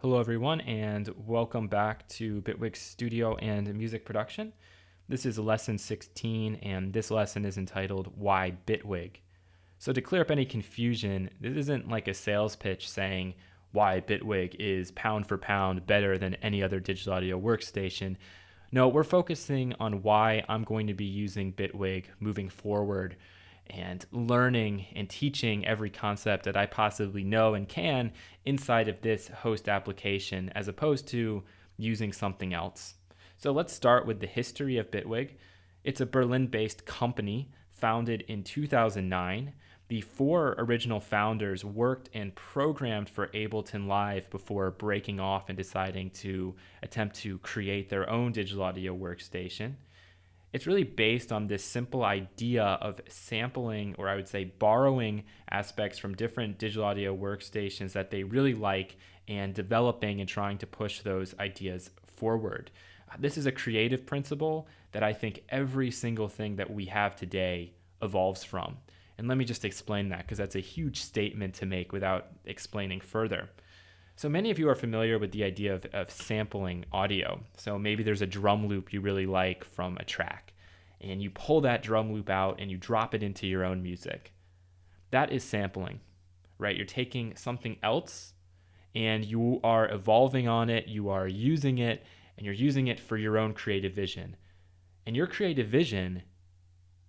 Hello everyone and welcome back to Bitwig Studio and Music Production. This is lesson 16 and this lesson is entitled Why Bitwig? So to clear up any confusion, this isn't like a sales pitch saying why Bitwig is pound for pound better than any other digital audio workstation. No, we're focusing on why I'm going to be using Bitwig moving forward and learning and teaching every concept that I possibly know and can inside of this host application as opposed to using something else. So let's start with the history of Bitwig. It's a Berlin-based company founded in 2009. The four original founders worked and programmed for Ableton Live before breaking off and deciding to attempt to create their own digital audio workstation. It's really based on this simple idea of sampling, or I would say borrowing aspects from different digital audio workstations that they really like and developing and trying to push those ideas forward. This is a creative principle that I think every single thing that we have today evolves from. And let me just explain that because that's a huge statement to make without explaining further. So many of you are familiar with the idea of sampling audio. So maybe there's a drum loop you really like from a track, and you pull that drum loop out and you drop it into your own music. That is sampling, right? You're taking something else and you are evolving on it, you are using it, and you're using it for your own creative vision. And your creative vision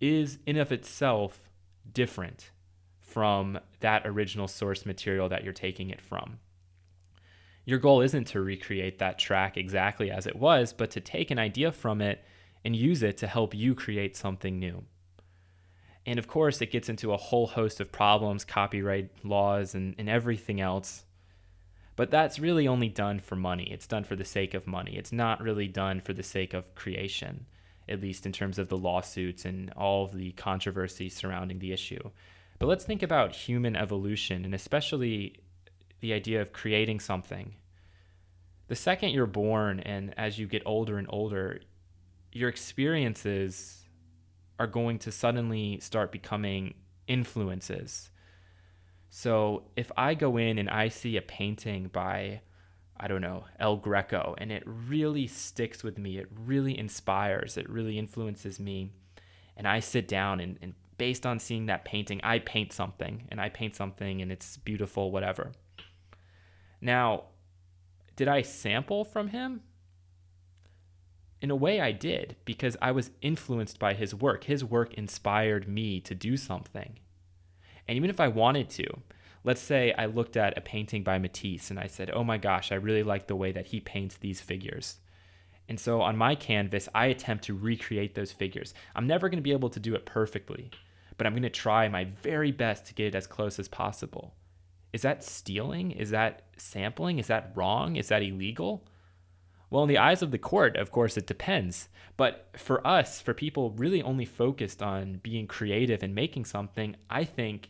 is in of itself different from that original source material that you're taking it from. Your goal isn't to recreate that track exactly as it was, but to take an idea from it and use it to help you create something new. And of course, it gets into a whole host of problems, copyright laws, and everything else. But that's really only done for money. It's done for the sake of money. It's not really done for the sake of creation, at least in terms of the lawsuits and all of the controversy surrounding the issue. But let's think about human evolution, and especially the idea of creating something. The second you're born and as you get older and older, your experiences are going to suddenly start becoming influences. So if I go in and I see a painting by, I don't know, El Greco, and it really sticks with me, it really inspires, it really influences me, and I sit down and based on seeing that painting, I paint something and it's beautiful, whatever. Now, did I sample from him? In a way I did, because I was influenced by his work. His work inspired me to do something. And even if I wanted to, let's say I looked at a painting by Matisse and I said, oh my gosh, I really like the way that he paints these figures. And so on my canvas, I attempt to recreate those figures. I'm never going to be able to do it perfectly, but I'm going to try my very best to get it as close as possible. Is that stealing? Is that sampling? Is that wrong? Is that illegal? Well, in the eyes of the court, of course, it depends. But for us, for people really only focused on being creative and making something, I think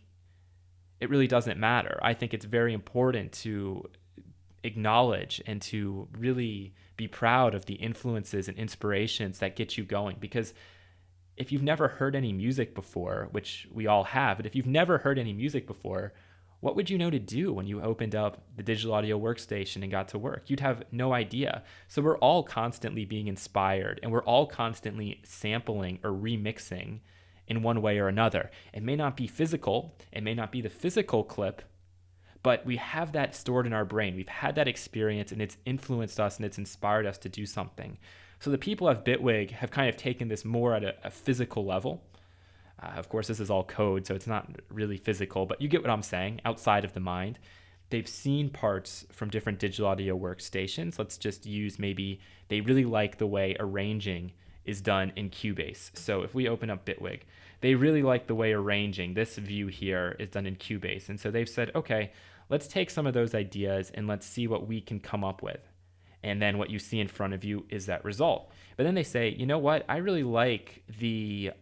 it really doesn't matter. I think it's very important to acknowledge and to really be proud of the influences and inspirations that get you going. Because if you've never heard any music before, which we all have, but if you've never heard any music before, what would you know to do when you opened up the digital audio workstation and got to work? You'd have no idea. So we're all constantly being inspired and we're all constantly sampling or remixing in one way or another. It may not be physical, it may not be the physical clip, but we have that stored in our brain. We've had that experience and it's influenced us and it's inspired us to do something. So the people of Bitwig have kind of taken this more at a physical level. Of course, this is all code, so it's not really physical, but you get what I'm saying, outside of the mind. They've seen parts from different digital audio workstations. Let's just use maybe they really like the way arranging is done in Cubase. So if we open up Bitwig, they really like the way arranging, this view here, is done in Cubase. And so they've said, okay, let's take some of those ideas and let's see what we can come up with. And then what you see in front of you is that result. But then they say, you know what, I really like the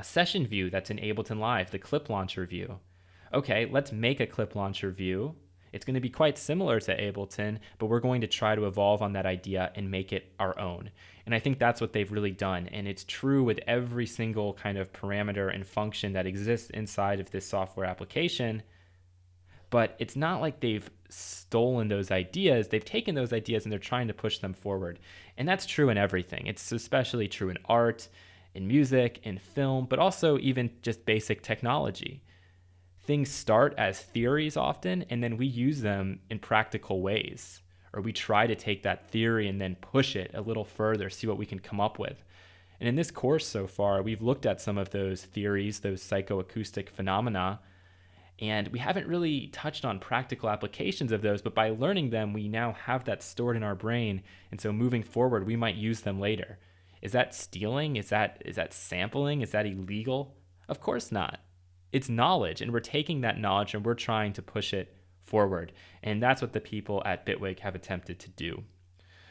session view that's in Ableton Live, the clip launcher view. Okay, let's make a clip launcher view. It's going to be quite similar to Ableton, but we're going to try to evolve on that idea and make it our own. And I think that's what they've really done. And it's true with every single kind of parameter and function that exists inside of this software application. But it's not like they've stolen those ideas. They've taken those ideas and they're trying to push them forward. And that's true in everything. It's especially true in art, in music, in film, but also even just basic technology. Things start as theories often, and then we use them in practical ways. Or we try to take that theory and then push it a little further, see what we can come up with. And in this course so far, we've looked at some of those theories, those psychoacoustic phenomena, and we haven't really touched on practical applications of those, but by learning them, we now have that stored in our brain. And so moving forward, we might use them later. Is that stealing? Is that sampling? Is that illegal? Of course not. It's knowledge, and we're taking that knowledge and we're trying to push it forward. And that's what the people at Bitwig have attempted to do.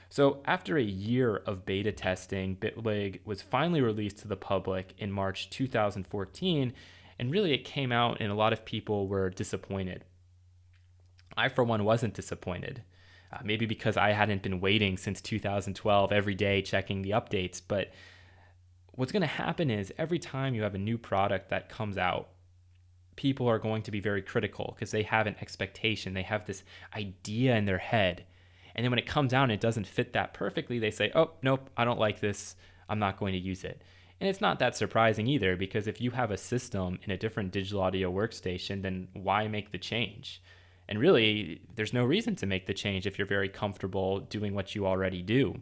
So after a year of beta testing, Bitwig was finally released to the public in March 2014, and really it came out and a lot of people were disappointed. I, for one, wasn't disappointed. Maybe because I hadn't been waiting since 2012 every day checking the updates, but what's going to happen is every time you have a new product that comes out, people are going to be very critical because they have an expectation. They have this idea in their head. And then when it comes out and it doesn't fit that perfectly, they say, oh, nope, I don't like this. I'm not going to use it. And it's not that surprising either, because if you have a system in a different digital audio workstation, then why make the change? And really, there's no reason to make the change if you're very comfortable doing what you already do.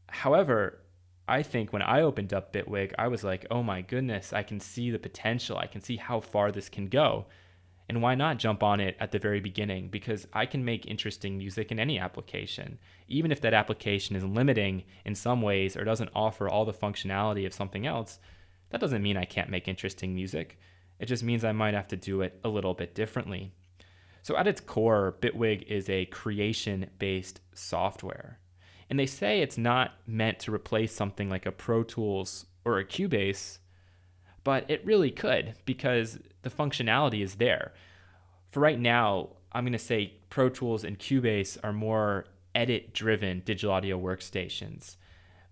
However, I think when I opened up Bitwig, I was like, oh my goodness, I can see the potential. I can see how far this can go. And why not jump on it at the very beginning? Because I can make interesting music in any application. Even if that application is limiting in some ways or doesn't offer all the functionality of something else, that doesn't mean I can't make interesting music. It just means I might have to do it a little bit differently. So at its core, Bitwig is a creation-based software. And they say it's not meant to replace something like a Pro Tools or a Cubase, but it really could, because the functionality is there. For right now, I'm going to say Pro Tools and Cubase are more edit-driven digital audio workstations,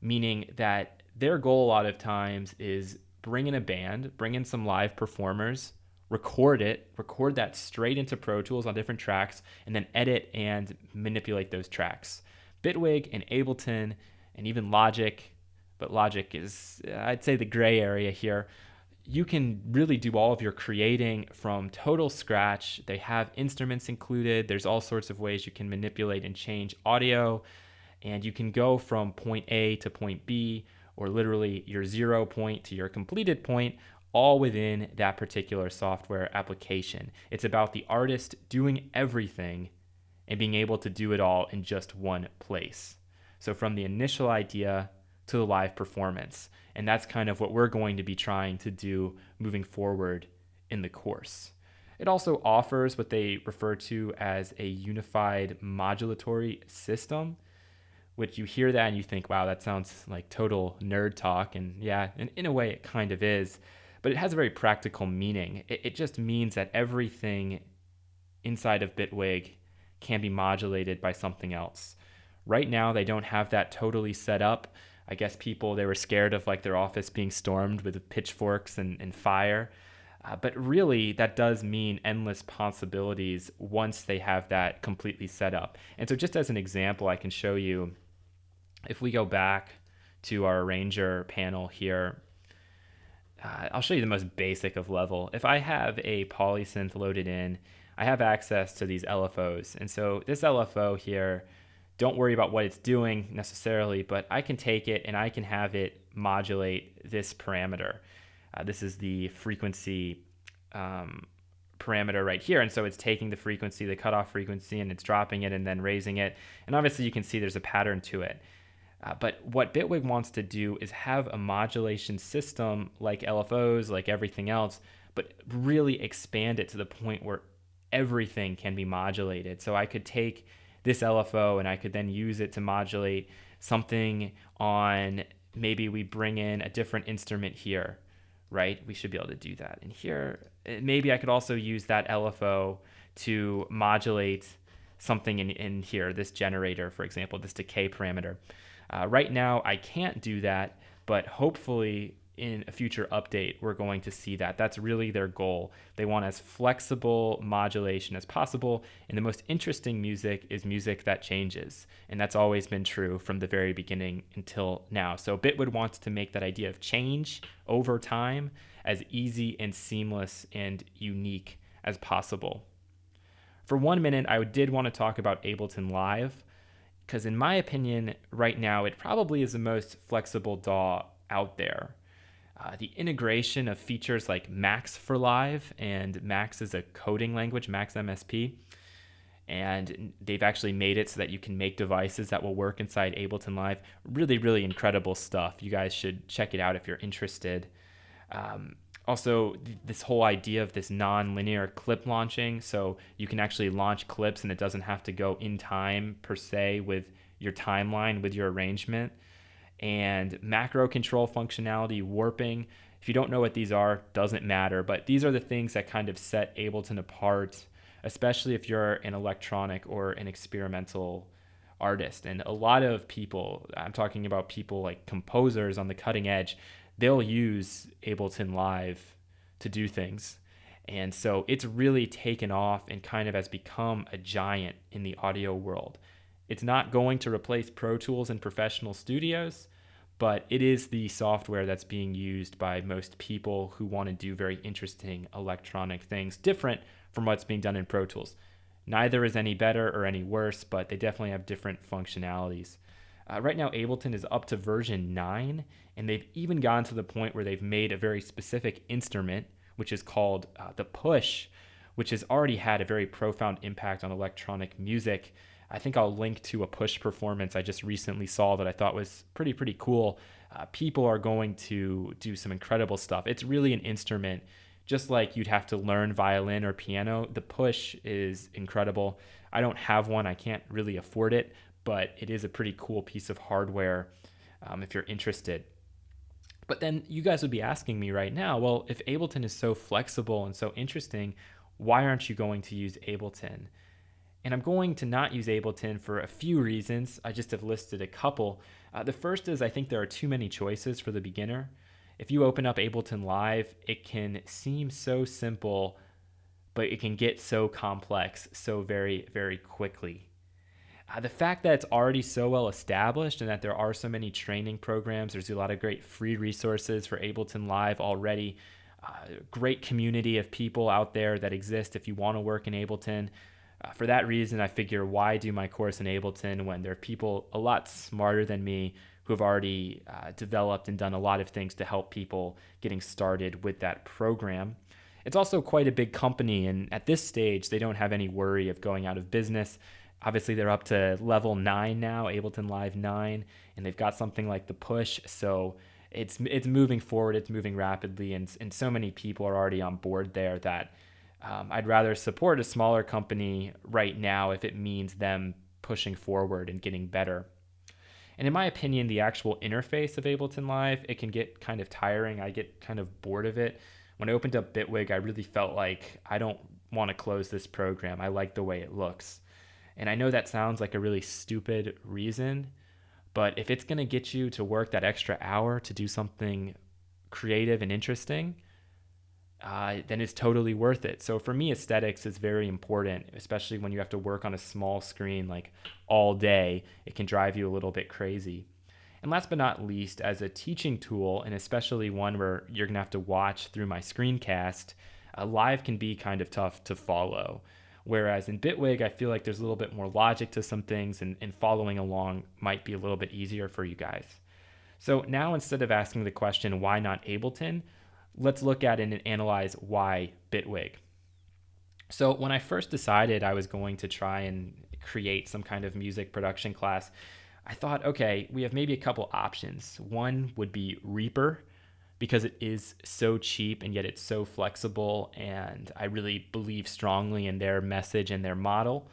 meaning that their goal a lot of times is bring in a band, bring in some live performers, record that straight into Pro Tools on different tracks, and then edit and manipulate those tracks. Bitwig and Ableton and even Logic, but Logic is, I'd say, the gray area here. You can really do all of your creating from total scratch. They have instruments included. There's all sorts of ways you can manipulate and change audio, and you can go from point A to point B, or literally your 0 point to your completed point, all within that particular software application. It's about the artist doing everything and being able to do it all in just one place. So from the initial idea to the live performance. And that's kind of what we're going to be trying to do moving forward in the course. It also offers what they refer to as a unified modulatory system, which you hear that and you think, wow, that sounds like total nerd talk. And yeah, in a way it kind of is, but it has a very practical meaning. It just means that everything inside of Bitwig can be modulated by something else. Right now, they don't have that totally set up. I guess they were scared of like their office being stormed with pitchforks and fire. But really, that does mean endless possibilities once they have that completely set up. And so just as an example, I can show you, if we go back to our arranger panel here, I'll show you the most basic of level. If I have a polysynth loaded in, I have access to these LFOs. And so this LFO here, don't worry about what it's doing necessarily, but I can take it and I can have it modulate this parameter. This is the frequency parameter right here. And so it's taking the frequency, the cutoff frequency, and it's dropping it and then raising it. And obviously you can see there's a pattern to it. But what Bitwig wants to do is have a modulation system like LFOs, like everything else, but really expand it to the point where everything can be modulated. So I could take this LFO and I could then use it to modulate something on, maybe we bring in a different instrument here, right? We should be able to do that. And here, maybe I could also use that LFO to modulate something in here, this generator, for example, this decay parameter. Right now, I can't do that, but hopefully in a future update, we're going to see that. That's really their goal. They want as flexible modulation as possible. And the most interesting music is music that changes. And that's always been true from the very beginning until now. So Bitwig wants to make that idea of change over time as easy and seamless and unique as possible. For 1 minute, I did want to talk about Ableton Live, because in my opinion, right now, it probably is the most flexible DAW out there. The integration of features like Max for Live, and Max is a coding language, Max MSP, and they've actually made it so that you can make devices that will work inside Ableton Live. Really, really incredible stuff. You guys should check it out if you're interested. Also, this whole idea of this non-linear clip launching, so you can actually launch clips and it doesn't have to go in time per se with your timeline, with your arrangement. And macro control functionality, warping. If you don't know what these are, doesn't matter, but these are the things that kind of set Ableton apart, especially if you're an electronic or an experimental artist. And a lot of people, I'm talking about people like composers on the cutting edge, they'll use Ableton Live to do things. And so it's really taken off and kind of has become a giant in the audio world. It's not going to replace Pro Tools and professional studios, but it is the software that's being used by most people who want to do very interesting electronic things, different from what's being done in Pro Tools. Neither is any better or any worse, but they definitely have different functionalities. Right now, Ableton is up to version 9, and they've even gotten to the point where they've made a very specific instrument, which is called the push, which has already had a very profound impact on electronic music. I think I'll link to a push performance I just recently saw that I thought was pretty cool. People are going to do some incredible stuff. It's really an instrument. Just like you'd have to learn violin or piano, the push is incredible. I don't have one. I can't really afford it, but it is a pretty cool piece of hardware if you're interested. But then you guys would be asking me right now, well, if Ableton is so flexible and so interesting, why aren't you going to use Ableton? And I'm going to not use Ableton for a few reasons. I just have listed a couple. The first is I think there are too many choices for the beginner. If you open up Ableton Live, it can seem so simple, but it can get so complex so very, very quickly. The fact that it's already so well established and that there are so many training programs, there's a lot of great free resources for Ableton Live already, great community of people out there that exist if you want to work in Ableton. For that reason, I figure why do my course in Ableton when there are people a lot smarter than me who have already developed and done a lot of things to help people getting started with that program. It's also quite a big company, and at this stage, they don't have any worry of going out of business. Obviously, they're up to level 9 now, Ableton Live 9, and they've got something like the push, so it's moving forward, it's moving rapidly, and so many people are already on board there that I'd rather support a smaller company right now if it means them pushing forward and getting better. And in my opinion, the actual interface of Ableton Live, it can get kind of tiring. I get kind of bored of it. When I opened up Bitwig, I really felt like I don't want to close this program. I like the way it looks. And I know that sounds like a really stupid reason, but if it's going to get you to work that extra hour to do something creative and interesting, then it's totally worth it. So for me, aesthetics is very important, especially when you have to work on a small screen like all day. It can drive you a little bit crazy. And last but not least, as a teaching tool, and especially one where you're going to have to watch through my screencast, Live can be kind of tough to follow. Whereas in Bitwig, I feel like there's a little bit more logic to some things, and following along might be a little bit easier for you guys. So now, instead of asking the question, why not Ableton, let's look at it and analyze why Bitwig. So when I first decided I was going to try and create some kind of music production class, I thought, okay, we have maybe a couple options. One would be Reaper, because it is so cheap and yet it's so flexible, and I really believe strongly in their message and their model.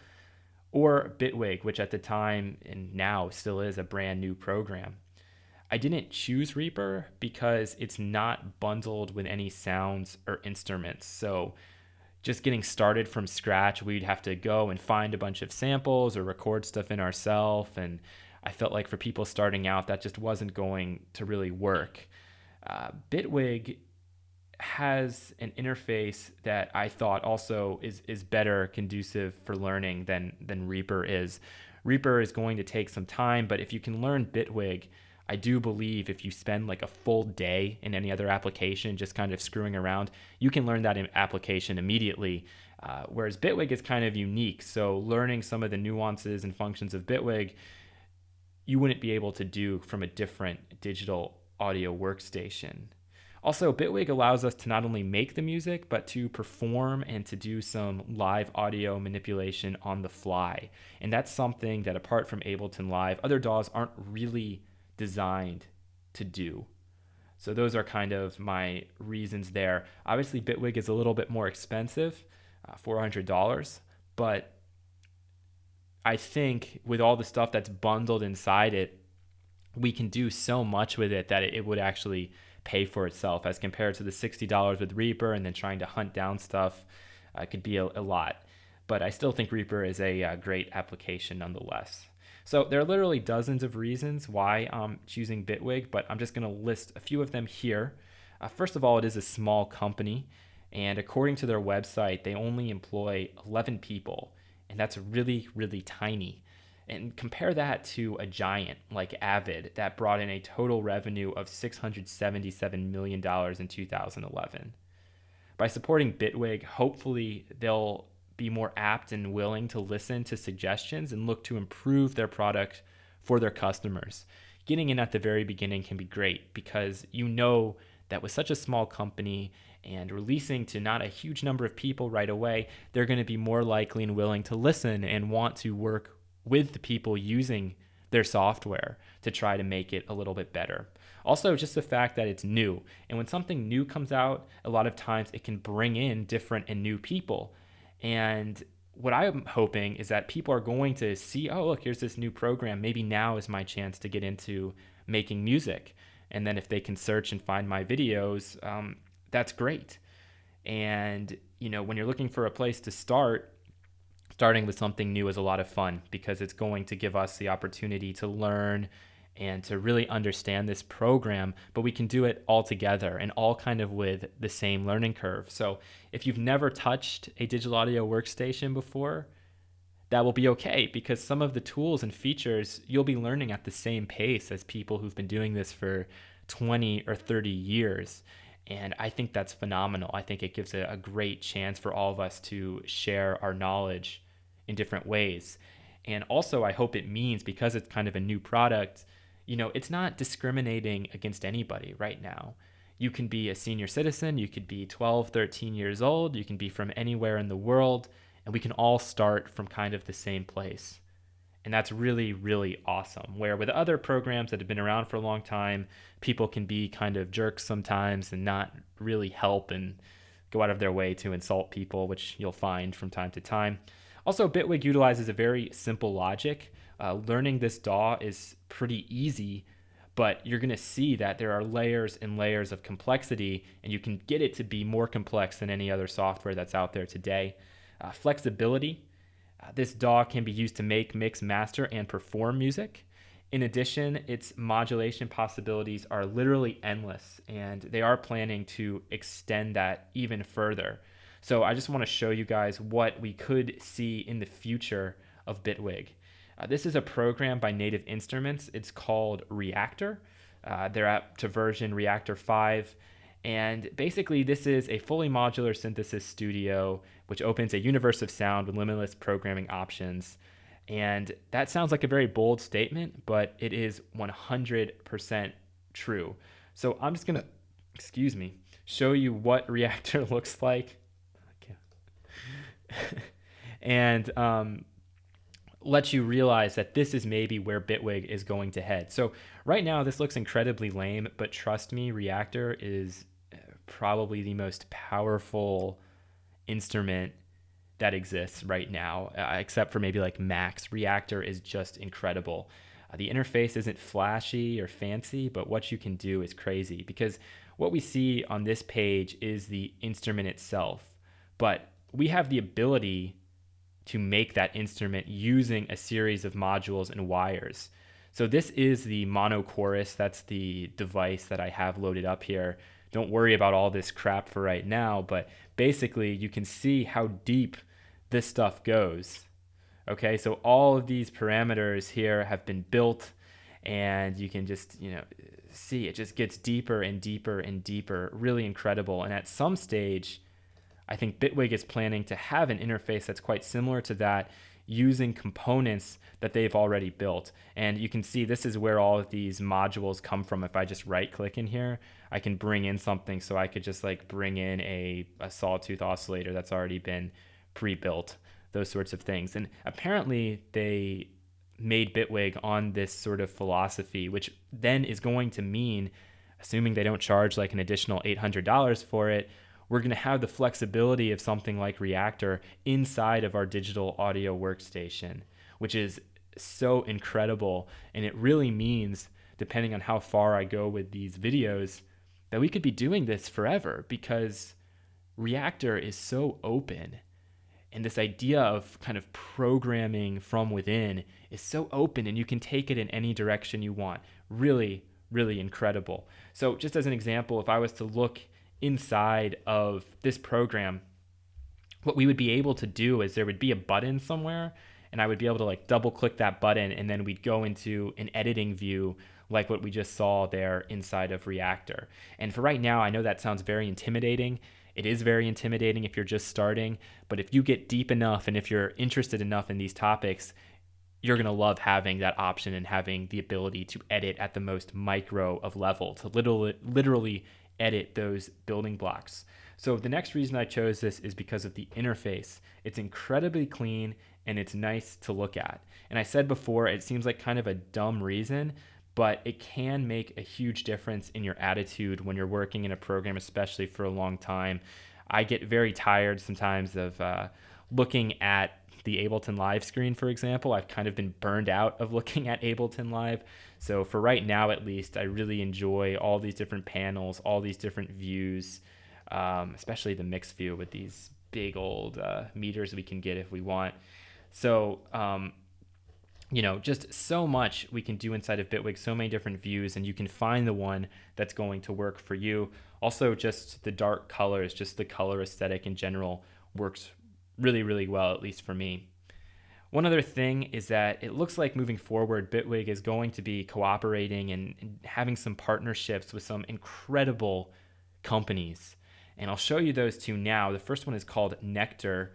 Or Bitwig, which at the time and now still is a brand new program. I didn't choose Reaper because it's not bundled with any sounds or instruments. So just getting started from scratch, we'd have to go and find a bunch of samples or record stuff in ourselves. And I felt like for people starting out, that just wasn't going to really work. Bitwig has an interface that I thought also is better conducive for learning than Reaper is. Reaper is going to take some time, but if you can learn Bitwig, I do believe if you spend like a full day in any other application just kind of screwing around, you can learn that application immediately. Whereas Bitwig is kind of unique, so learning some of the nuances and functions of Bitwig, you wouldn't be able to do from a different digital audio workstation. Also, Bitwig allows us to not only make the music, but to perform and to do some live audio manipulation on the fly. And that's something that, apart from Ableton Live, other DAWs aren't really designed to do. So those are kind of my reasons there. Obviously, Bitwig is a little bit more expensive, $400, but I think with all the stuff that's bundled inside it, we can do so much with it that it would actually pay for itself as compared to the $60 with Reaper, and then trying to hunt down stuff could be a lot. But I still think Reaper is a great application nonetheless. So there are literally dozens of reasons why I'm choosing Bitwig, but I'm just going to list a few of them here. First of all, it is a small company, and according to their website, they only employ 11 people, and that's really, really tiny. And compare that to a giant like Avid that brought in a total revenue of $677 million in 2011. By supporting Bitwig, hopefully they'll be more apt and willing to listen to suggestions and look to improve their product for their customers. Getting in at the very beginning can be great because you know that with such a small company and releasing to not a huge number of people right away, they're going to be more likely and willing to listen and want to work with the people using their software to try to make it a little bit better. Also, just the fact that it's new. And when something new comes out, a lot of times it can bring in different and new people. And what I'm hoping is that people are going to see, oh, look, here's this new program. Maybe now is my chance to get into making music. And then if they can search and find my videos, that's great. And, when you're looking for a place to start, starting with something new is a lot of fun because it's going to give us the opportunity to learn and to really understand this program, but we can do it all together and all kind of with the same learning curve. So if you've never touched a digital audio workstation before, that will be okay because some of the tools and features you'll be learning at the same pace as people who've been doing this for 20 or 30 years. And I think that's phenomenal. I think it gives a great chance for all of us to share our knowledge in different ways. And also, I hope it means, because it's kind of a new product, it's not discriminating against anybody right now. You can be a senior citizen, you could be 12, 13 years old, you can be from anywhere in the world, and we can all start from kind of the same place. And that's really, really awesome. Where with other programs that have been around for a long time, people can be kind of jerks sometimes and not really help and go out of their way to insult people, which you'll find from time to time. Also, Bitwig utilizes a very simple logic. Learning this DAW is pretty easy, but you're going to see that there are layers and layers of complexity, and you can get it to be more complex than any other software that's out there today. Flexibility. This DAW can be used to make, mix, master, and perform music. In addition, its modulation possibilities are literally endless, and they are planning to extend that even further. So I just want to show you guys what we could see in the future of Bitwig. This is a program by Livid Instruments. It's called Reaktor. They're up to version Reaktor 5. And basically, this is a fully modular synthesis studio, which opens a universe of sound with limitless programming options. And that sounds like a very bold statement, but it is 100% true. So I'm just going to, show you what Reaktor looks like. And let you realize that this is maybe where Bitwig is going to head. So right now, this looks incredibly lame, but trust me, Reaktor is probably the most powerful instrument that exists right now, except for maybe like Max. Reaktor is just incredible. The interface isn't flashy or fancy, but what you can do is crazy, because what we see on this page is the instrument itself, but we have the ability to make that instrument using a series of modules and wires. So this is the mono chorus. That's the device that I have loaded up here. Don't worry about all this crap for right now, but basically you can see how deep this stuff goes. Okay, so all of these parameters here have been built, and you can just, see it just gets deeper and deeper and deeper. Really incredible. And at some stage, I think Bitwig is planning to have an interface that's quite similar to that, using components that they've already built. And you can see this is where all of these modules come from. If I just right click in here, I can bring in something. So I could just like bring in a sawtooth oscillator that's already been pre-built, those sorts of things. And apparently they made Bitwig on this sort of philosophy, which then is going to mean, assuming they don't charge like an additional $800 for it, we're going to have the flexibility of something like Reaktor inside of our digital audio workstation, which is so incredible. And it really means, depending on how far I go with these videos, that we could be doing this forever, because Reaktor is so open. And this idea of kind of programming from within is so open, and you can take it in any direction you want. Really, really incredible. So just as an example, if I was to look inside of this program, what we would be able to do is there would be a button somewhere, and I would be able to like double click that button, and then we'd go into an editing view like what we just saw there inside of Reaktor. And for right now, I know that sounds very intimidating. It is very intimidating if you're just starting, but if you get deep enough and if you're interested enough in these topics, you're going to love having that option and having the ability to edit at the most micro of level, to literally edit those building blocks. So the next reason I chose this is because of the interface. It's incredibly clean and it's nice to look at. And I said before, it seems like kind of a dumb reason, but it can make a huge difference in your attitude when you're working in a program, especially for a long time. I get very tired sometimes of looking at the Ableton Live screen, for example. I've kind of been burned out of looking at Ableton Live. So for right now, at least, I really enjoy all these different panels, all these different views, especially the mix view with these big old meters we can get if we want. So, just so much we can do inside of Bitwig, so many different views, and you can find the one that's going to work for you. Also, just the dark colors, just the color aesthetic in general works really, really well, at least for me. One other thing is that it looks like moving forward, Bitwig is going to be cooperating and having some partnerships with some incredible companies. And I'll show you those two now. The first one is called Nektar.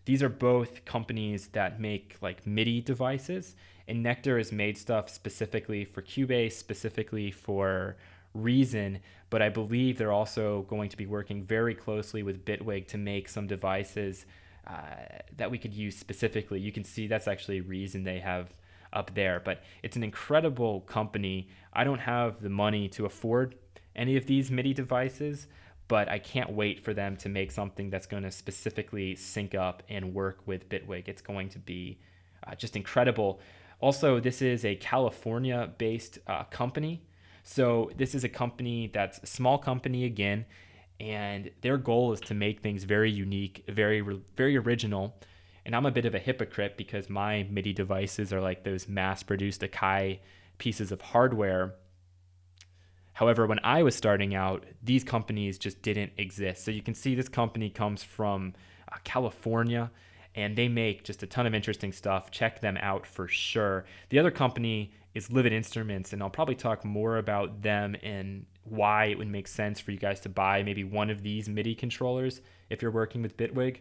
These are both companies that make like MIDI devices, and Nektar has made stuff specifically for Cubase, specifically for Reason, but I believe they're also going to be working very closely with Bitwig to make some devices that we could use specifically. You can see that's actually Reason they have up there, but it's an incredible company. I don't have the money to afford any of these MIDI devices, but I can't wait for them to make something that's going to specifically sync up and work with Bitwig. It's going to be just incredible. Also, this is a California-based company. So this is a company that's a small company again, and their goal is to make things very unique, very original. And I'm a bit of a hypocrite because my MIDI devices are like those mass-produced Akai pieces of hardware. However, when I was starting out, these companies just didn't exist. So you can see this company comes from California, and they make just a ton of interesting stuff. Check them out for sure. The other company is Livid Instruments, and I'll probably talk more about them and why it would make sense for you guys to buy maybe one of these MIDI controllers if you're working with Bitwig.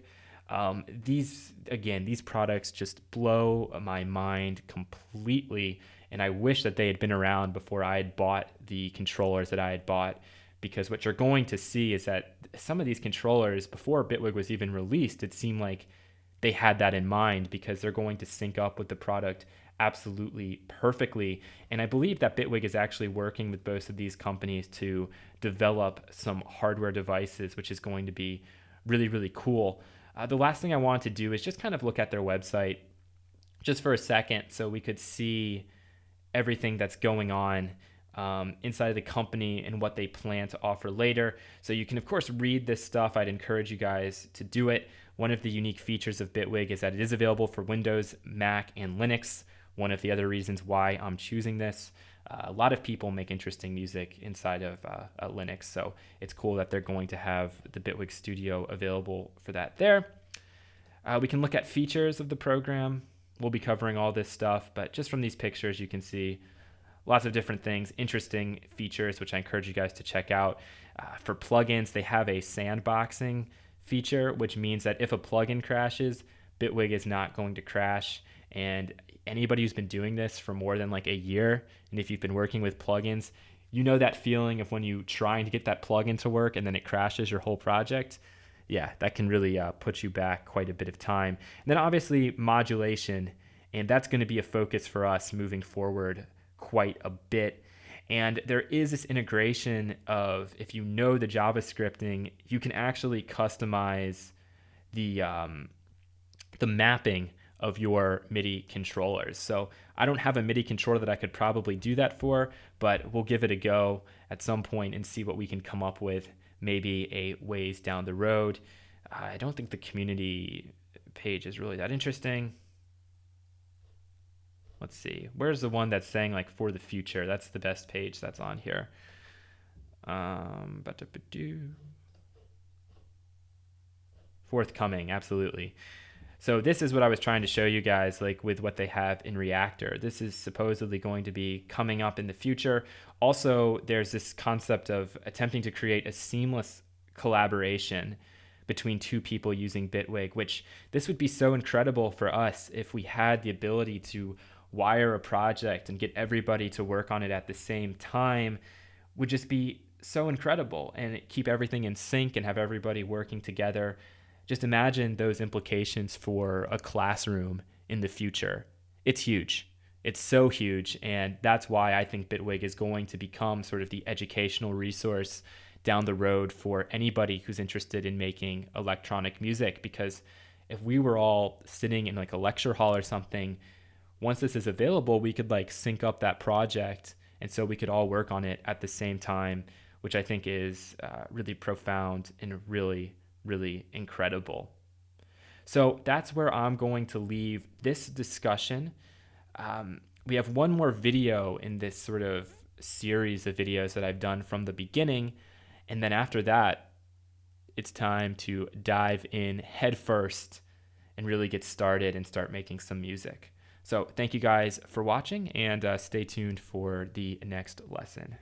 These products just blow my mind completely, and I wish that they had been around before I had bought the controllers that I had bought, because what you're going to see is that some of these controllers, before Bitwig was even released, it seemed like they had that in mind, because they're going to sync up with the product absolutely perfectly. And I believe that Bitwig is actually working with both of these companies to develop some hardware devices, which is going to be really, really cool. The last thing I wanted to do is just kind of look at their website just for a second so we could see everything that's going on inside of the company and what they plan to offer later. So you can, of course, read this stuff. I'd encourage you guys to do it. One of the unique features of Bitwig is that it is available for Windows, Mac, and Linux. one of the other reasons why I'm choosing this. A lot of people make interesting music inside of Linux, so it's cool that they're going to have the Bitwig Studio available for that there. We can look at features of the program. We'll be covering all this stuff, but just from these pictures, you can see lots of different things, interesting features, which I encourage you guys to check out. For plugins, they have a sandboxing feature, which means that if a plugin crashes, Bitwig is not going to crash. And anybody who's been doing this for more than like a year, and if you've been working with plugins, you know that feeling of when you trying to get that plugin to work and then it crashes your whole project. Yeah, that can really put you back quite a bit of time. And then obviously modulation, and that's going to be a focus for us moving forward quite a bit. And there is this integration of, if you know the JavaScripting, you can actually customize the mapping of your MIDI controllers. So I don't have a MIDI controller that I could probably do that for, but we'll give it a go at some point and see what we can come up with, maybe a ways down the road. I don't think the community page is really that interesting. Let's see. Where's the one that's saying like for the future? That's the best page that's on here. Forthcoming, absolutely. So this is what I was trying to show you guys, like with what they have in Reaktor. This is supposedly going to be coming up in the future. Also, there's this concept of attempting to create a seamless collaboration between two people using Bitwig, which this would be so incredible for us if we had the ability to wire a project and get everybody to work on it at the same time. Would just be so incredible, and keep everything in sync and have everybody working together. Just imagine those implications for a classroom in the future. It's huge. It's so huge, and that's why I think Bitwig is going to become sort of the educational resource down the road for anybody who's interested in making electronic music. Because if we were all sitting in like a lecture hall or something, once this is available, we could like sync up that project, and so we could all work on it at the same time, which I think is really profound and really incredible. So that's where I'm going to leave this discussion. We have one more video in this sort of series of videos that I've done from the beginning, and then after that, it's time to dive in head first and really get started and start making some music. So thank you guys for watching, and stay tuned for the next lesson.